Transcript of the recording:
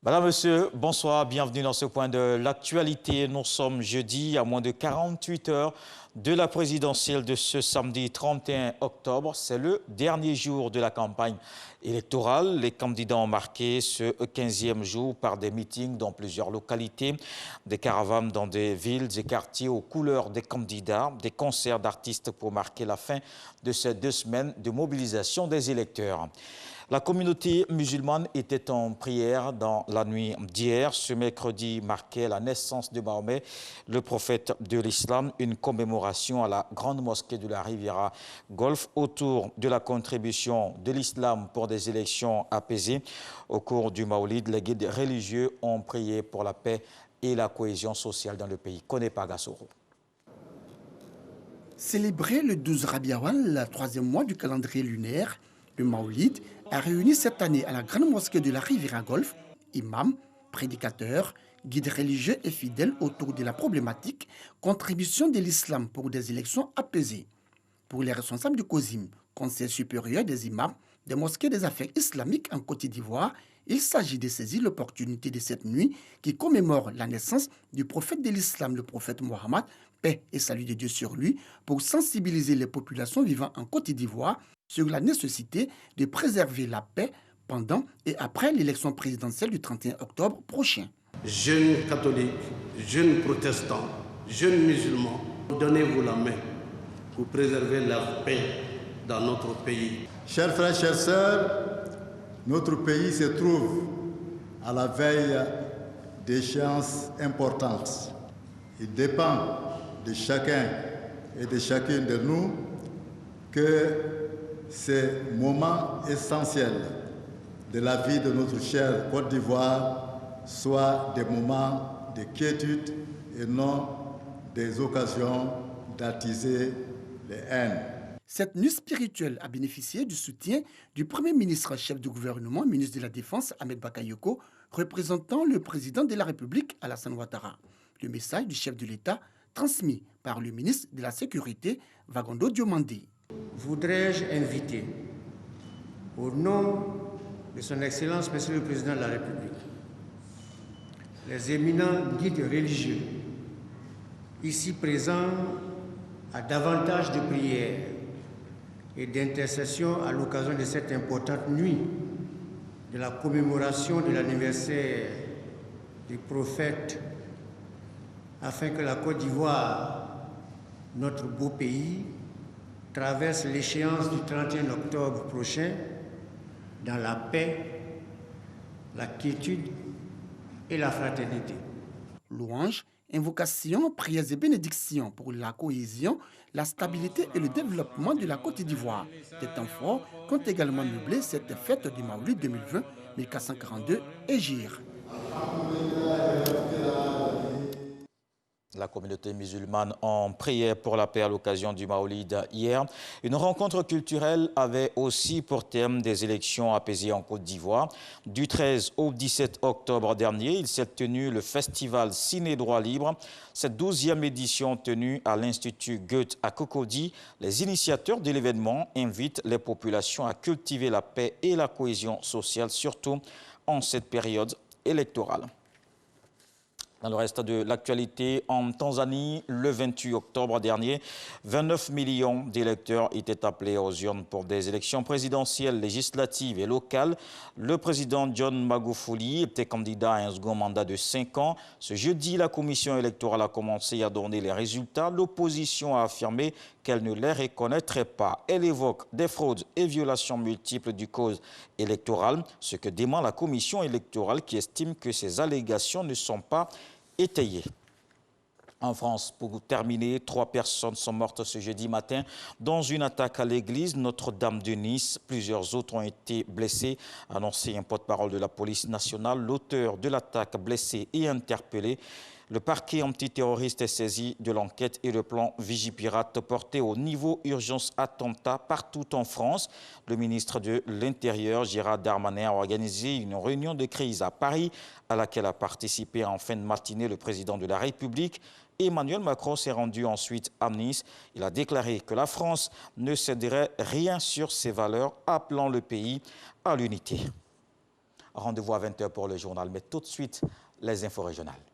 Madame, Monsieur, bonsoir, bienvenue dans ce point de l'actualité. Nous sommes jeudi à moins de 48 heures de la présidentielle de ce samedi 31 octobre. C'est le dernier jour de la campagne électorale. Les candidats ont marqué ce 15e jour par des meetings dans plusieurs localités, des caravanes dans des villes et quartiers aux couleurs des candidats, des concerts d'artistes pour marquer la fin de ces 2 semaines de mobilisation des électeurs. La communauté musulmane était en prière dans la nuit d'hier. Ce mercredi marquait la naissance de Mahomet, le prophète de l'islam, une commémoration à la grande mosquée de la Riviera Golfe autour de la contribution de l'islam pour des élections apaisées. Au cours du Maoulid, les guides religieux ont prié pour la paix et la cohésion sociale dans le pays. Konepa Gassoro. Célébré le 12 Rabi Awal, le 3e mois du calendrier lunaire, le Maoulid a réuni cette année à la grande mosquée de la Riviera Golfe imams, prédicateurs, guides religieux et fidèles autour de la problématique contribution de l'islam pour des élections apaisées. Pour les responsables du COSIM, Conseil supérieur des imams des mosquées des affaires islamiques en Côte d'Ivoire, il s'agit de saisir l'opportunité de cette nuit qui commémore la naissance du prophète de l'islam, le prophète Mohammed, paix et salut de Dieu sur lui, pour sensibiliser les populations vivant en Côte d'Ivoire sur la nécessité de préserver la paix pendant et après l'élection présidentielle du 31 octobre prochain. Jeunes catholiques, jeunes protestants, jeunes musulmans, donnez-vous la main pour préserver la paix dans notre pays. Chers frères, chères sœurs, notre pays se trouve à la veille d'échéances importantes. Il dépend de chacun et de chacune de nous que ces moments essentiels de la vie de notre chère Côte d'Ivoire soient des moments de quiétude et non des occasions d'attiser les haines. Cette nuit spirituelle a bénéficié du soutien du Premier ministre, chef du gouvernement, ministre de la Défense, Ahmed Bakayoko, représentant le président de la République, Alassane Ouattara. Le message du chef de l'État transmis par le ministre de la Sécurité, Vagondo Diomandé. Voudrais-je inviter, au nom de son Excellence, Monsieur le Président de la République, les éminents guides religieux ici présents à davantage de prières et d'intercession à l'occasion de cette importante nuit de la commémoration de l'anniversaire du prophète, afin que la Côte d'Ivoire, notre beau pays, traverse l'échéance du 31 octobre prochain dans la paix, la quiétude et la fraternité. Louanges, invocations, prières et bénédictions pour la cohésion, la stabilité et le développement de la Côte d'Ivoire. Des temps forts qui ont également meublé cette fête du Maoulid 2020-1442 Égir. La communauté musulmane en prière pour la paix à l'occasion du Maoulid hier. Une rencontre culturelle avait aussi pour thème des élections apaisées en Côte d'Ivoire. Du 13 au 17 octobre dernier, il s'est tenu le festival Ciné Droit Libre. Cette 12e édition tenue à l'Institut Goethe à Cocody, les initiateurs de l'événement invitent les populations à cultiver la paix et la cohésion sociale, surtout en cette période électorale. Dans le reste de l'actualité, en Tanzanie, le 28 octobre dernier, 29 millions d'électeurs étaient appelés aux urnes pour des élections présidentielles, législatives et locales. Le président John Magufuli était candidat à un second mandat de 5 ans. Ce jeudi, la commission électorale a commencé à donner les résultats. L'opposition a affirmé qu'elle ne les reconnaîtrait pas. Elle évoque des fraudes et violations multiples du code électoral, ce que dément la commission électorale qui estime que ces allégations ne sont pas étayées. En France, pour terminer, 3 personnes sont mortes ce jeudi matin dans une attaque à l'église Notre-Dame de Nice. Plusieurs autres ont été blessés, a annoncé un porte-parole de la police nationale. L'auteur de l'attaque blessé et interpellé. Le parquet antiterroriste est saisi de l'enquête et le plan Vigipirate porté au niveau urgence attentat partout en France. Le ministre de l'Intérieur, Gérald Darmanin, a organisé une réunion de crise à Paris à laquelle a participé en fin de matinée le président de la République. Emmanuel Macron s'est rendu ensuite à Nice. Il a déclaré que la France ne céderait rien sur ses valeurs, appelant le pays à l'unité. Rendez-vous à 20 h pour le journal. Mais tout de suite, les infos régionales.